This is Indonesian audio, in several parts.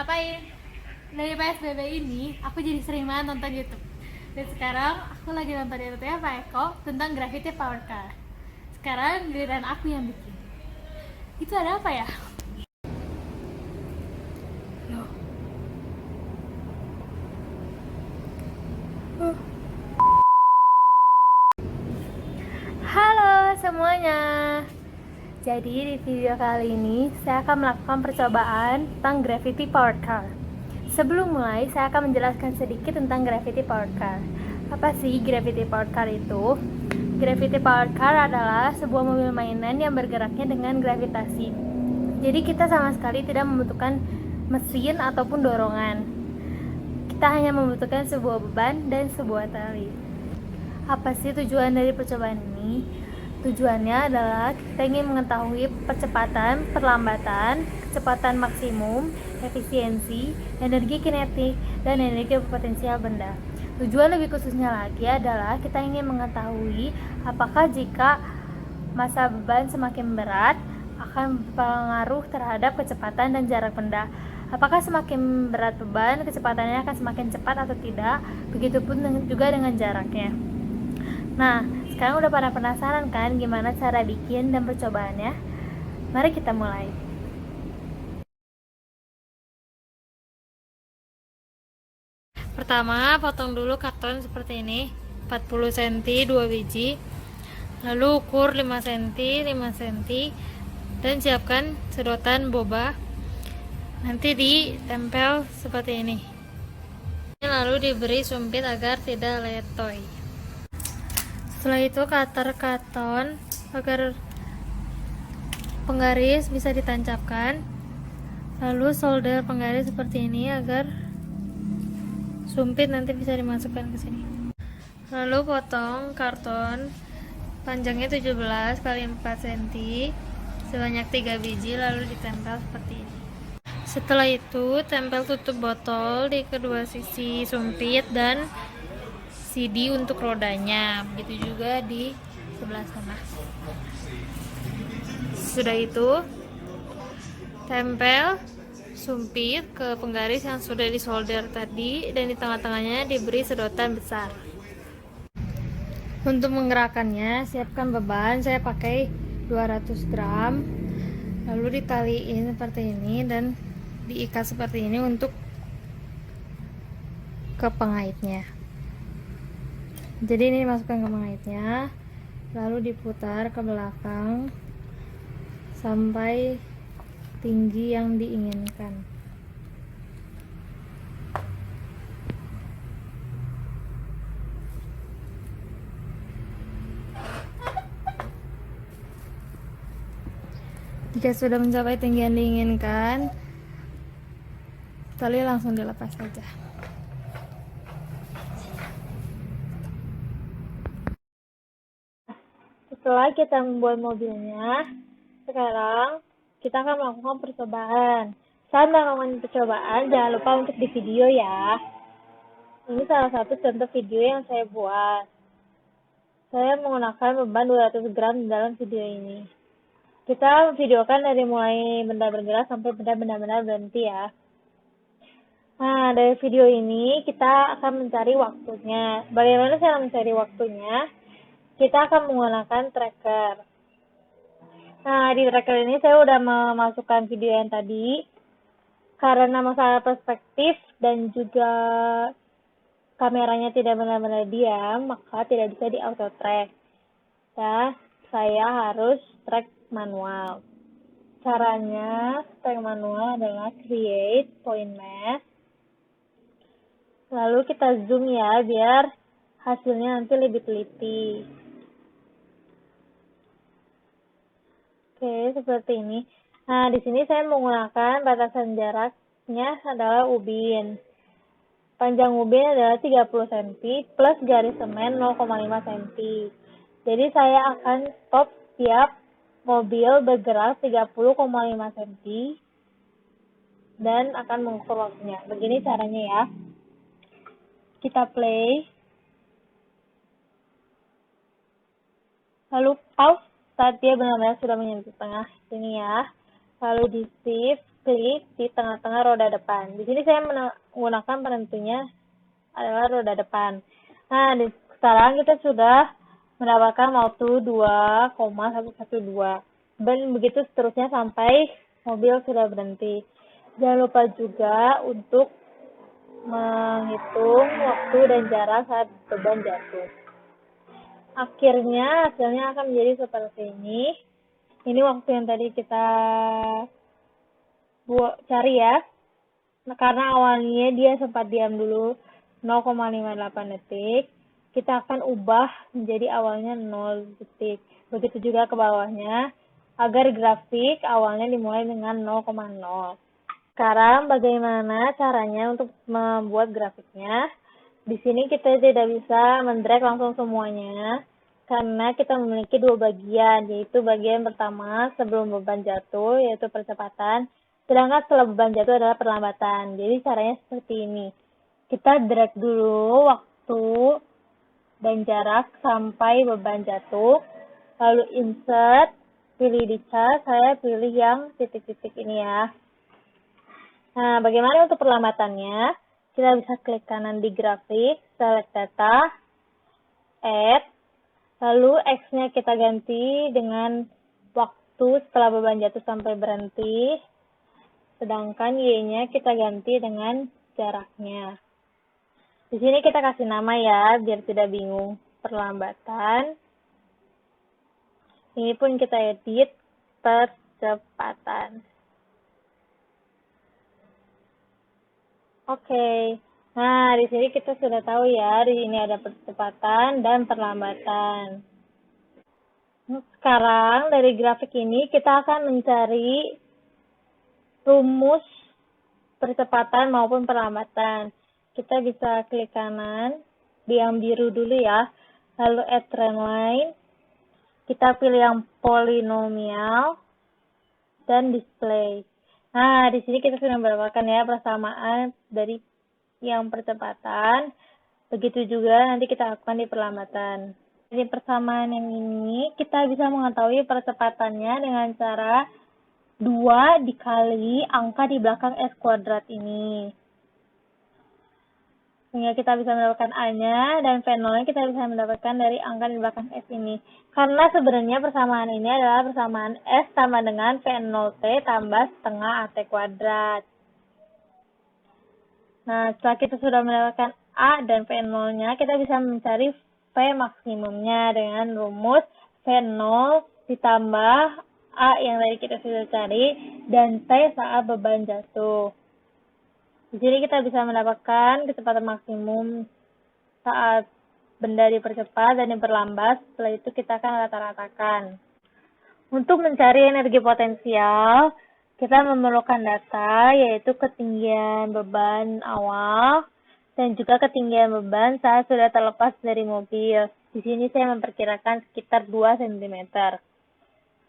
ngapain? Dari PSBB ini, aku jadi sering banget nonton YouTube. Dan sekarang aku lagi nonton YouTube-nya Pak Eko tentang Gravity Power Car. Sekarang giliran aku yang bikin. Itu ada apa ya? Loh. Halo semuanya. Jadi di video kali ini saya akan melakukan percobaan tentang Gravity Power Car. Sebelum mulai, saya akan menjelaskan sedikit tentang Gravity Power Car. Apa sih Gravity Power Car itu? Gravity Power Car adalah sebuah mobil mainan yang bergeraknya dengan gravitasi. Jadi kita sama sekali tidak membutuhkan mesin ataupun dorongan. Kita hanya membutuhkan sebuah beban dan sebuah tali. Apa sih tujuan dari percobaan ini? Tujuannya adalah kita ingin mengetahui percepatan, perlambatan, kecepatan maksimum, efisiensi, energi kinetik, dan energi potensial benda. Tujuan lebih khususnya lagi adalah kita ingin mengetahui apakah jika massa beban semakin berat akan berpengaruh terhadap kecepatan dan jarak benda. Apakah semakin berat beban, kecepatannya akan semakin cepat atau tidak? Begitupun juga dengan jaraknya. Nah, sekarang udah pada penasaran kan gimana cara bikin dan percobaannya? Mari kita mulai. Pertama, potong dulu karton seperti ini, 40 cm 2 biji. Lalu ukur 5 cm 5 cm dan siapkan sedotan boba. Nanti ditempel seperti ini. Lalu diberi sumpit agar tidak letoy. Setelah itu cutter karton agar penggaris bisa ditancapkan, lalu solder penggaris seperti ini agar sumpit nanti bisa dimasukkan ke sini. Lalu potong karton panjangnya 17 x 4 cm sebanyak 3 biji, lalu ditempel seperti ini. Setelah itu tempel tutup botol di kedua sisi sumpit dan CD untuk rodanya, begitu juga di sebelah sana. Sudah itu tempel sumpit ke penggaris yang sudah disolder tadi dan di tengah-tengahnya diberi sedotan besar. Untuk menggerakkannya, siapkan beban. Saya pakai 200 gram, lalu ditaliin seperti ini dan diikat seperti ini untuk ke pengaitnya. Jadi ini dimasukkan ke pengaitnya, lalu diputar ke belakang sampai tinggi yang diinginkan. Jika sudah mencapai tinggi yang diinginkan, tali langsung dilepas saja. Setelah kita membuat mobilnya, sekarang kita akan melakukan percobaan. Saat melakukan percobaan, jangan lupa untuk di video ya. Ini salah satu contoh video yang saya buat. Saya menggunakan beban 200 gram di dalam video ini. Kita videokan dari mulai benda bergerak sampai benda benar-benar berhenti ya. Nah, dari video ini kita akan mencari waktunya. Bagaimana cara mencari waktunya? Kita akan menggunakan tracker. Nah, di tracker ini saya udah memasukkan video yang tadi. Karena masalah perspektif dan juga kameranya tidak benar-benar diam, maka tidak bisa di auto track. Ya, saya harus track manual. Caranya track manual adalah create point mask. Lalu kita zoom ya, biar hasilnya nanti lebih teliti. Oke, seperti ini. Nah, di sini saya menggunakan batasan jaraknya adalah ubin. Panjang ubin adalah 30 cm plus garis semen 0,5 cm. Jadi saya akan stop setiap mobil bergerak 30,5 cm dan akan mengukur waktunya. Begini caranya ya. Kita play. Lalu pause saat dia benar-benar sudah menyentuh tengah sini ya. Lalu di shift klik di tengah-tengah roda depan. Di sini saya menggunakan penentunya adalah roda depan. Nah, sekarang kita sudah mendapatkan waktu 2,112 dan begitu seterusnya sampai mobil sudah berhenti. Jangan lupa juga untuk menghitung waktu dan jarak saat beban jatuh. Akhirnya hasilnya akan menjadi seperti ini. Ini waktu yang tadi kita cari ya. Nah, karena awalnya dia sempat diam dulu 0,58 detik, kita akan ubah menjadi awalnya 0 detik. Begitu juga ke bawahnya, agar grafik awalnya dimulai dengan 0,0. Sekarang bagaimana caranya untuk membuat grafiknya? Di sini kita tidak bisa mendrag langsung semuanya, karena kita memiliki dua bagian, yaitu bagian pertama sebelum beban jatuh, yaitu percepatan, sedangkan setelah beban jatuh adalah perlambatan. Jadi caranya seperti ini. Kita drag dulu waktu dan jarak sampai beban jatuh, lalu insert, pilih di chart, saya pilih yang titik-titik ini ya. Nah, bagaimana untuk perlambatannya? Kita bisa klik kanan di grafik, select data, add, lalu X-nya kita ganti dengan waktu setelah beban jatuh sampai berhenti, sedangkan Y-nya kita ganti dengan jaraknya. Di sini kita kasih nama ya, biar tidak bingung. Perlambatan. Ini pun kita edit percepatan. Oke. Nah, di sini kita sudah tahu ya, di sini ada percepatan dan perlambatan. Sekarang dari grafik ini kita akan mencari rumus percepatan maupun perlambatan. Kita bisa klik kanan, di yang biru dulu ya, lalu add trendline, kita pilih yang polinomial, dan display. Nah, di sini kita sudah mendapatkan ya persamaan dari yang percepatan, begitu juga nanti kita lakukan di perlambatan. Dari persamaan yang ini, kita bisa mengetahui percepatannya dengan cara 2 dikali angka di belakang S kuadrat ini. Sehingga kita bisa mendapatkan A-nya, dan V0-nya kita bisa mendapatkan dari angka di belakang S ini. Karena sebenarnya persamaan ini adalah persamaan S sama dengan V0T tambah setengah AT kuadrat. Nah, setelah kita sudah mendapatkan A dan V0-nya, kita bisa mencari V maksimumnya dengan rumus V0 ditambah A yang tadi kita sudah cari, dan T saat beban jatuh. Di sini kita bisa mendapatkan kecepatan maksimum saat benda dipercepat dan diperlambat. Setelah itu kita akan rata-ratakan. Untuk mencari energi potensial, kita memerlukan data yaitu ketinggian beban awal dan juga ketinggian beban saat sudah terlepas dari mobil. Di sini saya memperkirakan sekitar 2 cm.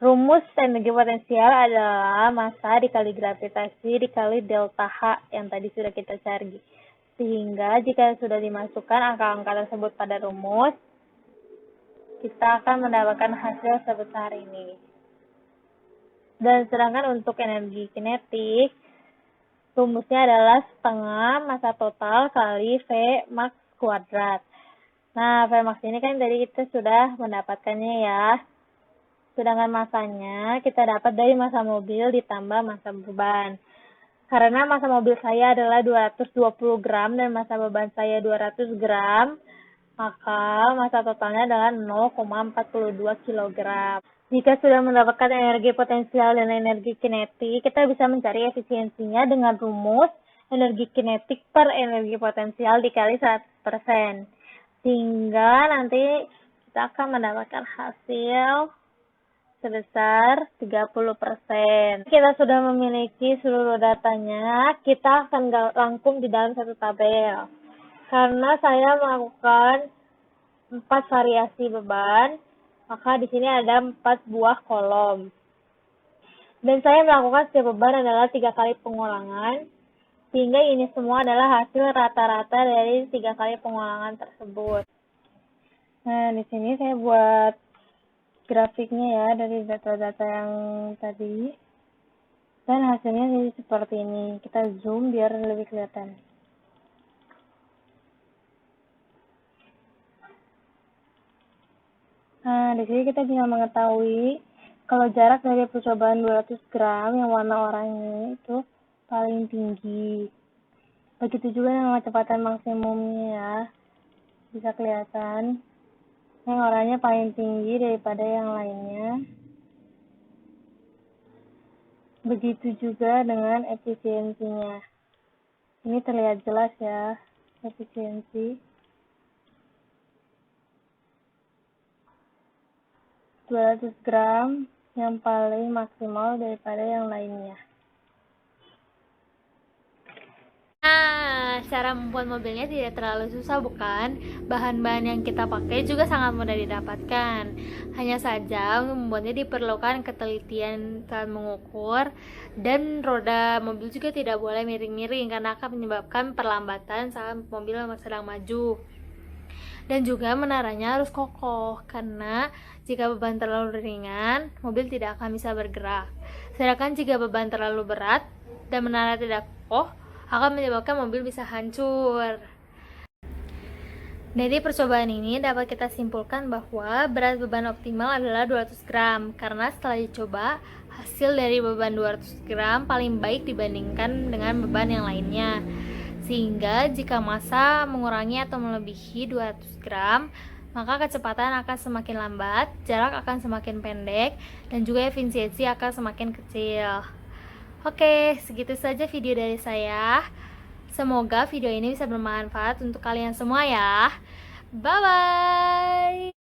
Rumus energi potensial adalah massa dikali gravitasi dikali delta H yang tadi sudah kita cari. Sehingga jika sudah dimasukkan angka-angka tersebut pada rumus, kita akan mendapatkan hasil sebesar ini. Dan sedangkan untuk energi kinetik, rumusnya adalah setengah massa total kali V max kuadrat. Nah, V max ini kan tadi kita sudah mendapatkannya ya. Sedangkan masanya kita dapat dari massa mobil ditambah massa beban. Karena massa mobil saya adalah 220 gram dan massa beban saya 200 gram, maka massa totalnya adalah 0,42 kg. Jika sudah mendapatkan energi potensial dan energi kinetik, kita bisa mencari efisiensinya dengan rumus energi kinetik per energi potensial dikali 100%. Sehingga nanti kita akan mendapatkan hasil sebesar 30%. Kita sudah memiliki seluruh datanya, kita akan rangkum di dalam satu tabel. Karena saya melakukan 4 variasi beban, maka di sini ada 4 buah kolom. Dan saya melakukan setiap beban adalah 3 kali pengulangan, sehingga ini semua adalah hasil rata-rata dari 3 kali pengulangan tersebut. Nah, di sini saya buat grafiknya ya dari data-data yang tadi. Dan hasilnya jadi seperti ini. Kita zoom biar lebih kelihatan. Nah, di sini kita bisa mengetahui kalau jarak dari percobaan 200 gram yang warna oranye itu paling tinggi. Begitu juga dengan kecepatan maksimumnya ya. Bisa kelihatan yang oranye paling tinggi daripada yang lainnya. Begitu juga dengan efisiensinya. Ini terlihat jelas ya, efisiensi. 200 gram yang paling maksimal daripada yang lainnya. Nah, cara membuat mobilnya tidak terlalu susah bukan? Bahan-bahan yang kita pakai juga sangat mudah didapatkan. Hanya saja membuatnya diperlukan ketelitian saat mengukur, dan roda mobil juga tidak boleh miring-miring karena akan menyebabkan perlambatan saat mobil sedang maju. Dan juga menaranya harus kokoh karena jika beban terlalu ringan, mobil tidak akan bisa bergerak. Sedangkan jika beban terlalu berat dan menara tidak kokoh, akan menyebabkan mobil bisa hancur. Dari percobaan ini dapat kita simpulkan bahwa berat beban optimal adalah 200 gram karena setelah dicoba, hasil dari beban 200 gram paling baik dibandingkan dengan beban yang lainnya. Sehingga jika massa mengurangi atau melebihi 200 gram, maka kecepatan akan semakin lambat, jarak akan semakin pendek, dan juga efisiensi akan semakin kecil. Oke, segitu saja video dari saya. Semoga video ini bisa bermanfaat untuk kalian semua ya. Bye-bye!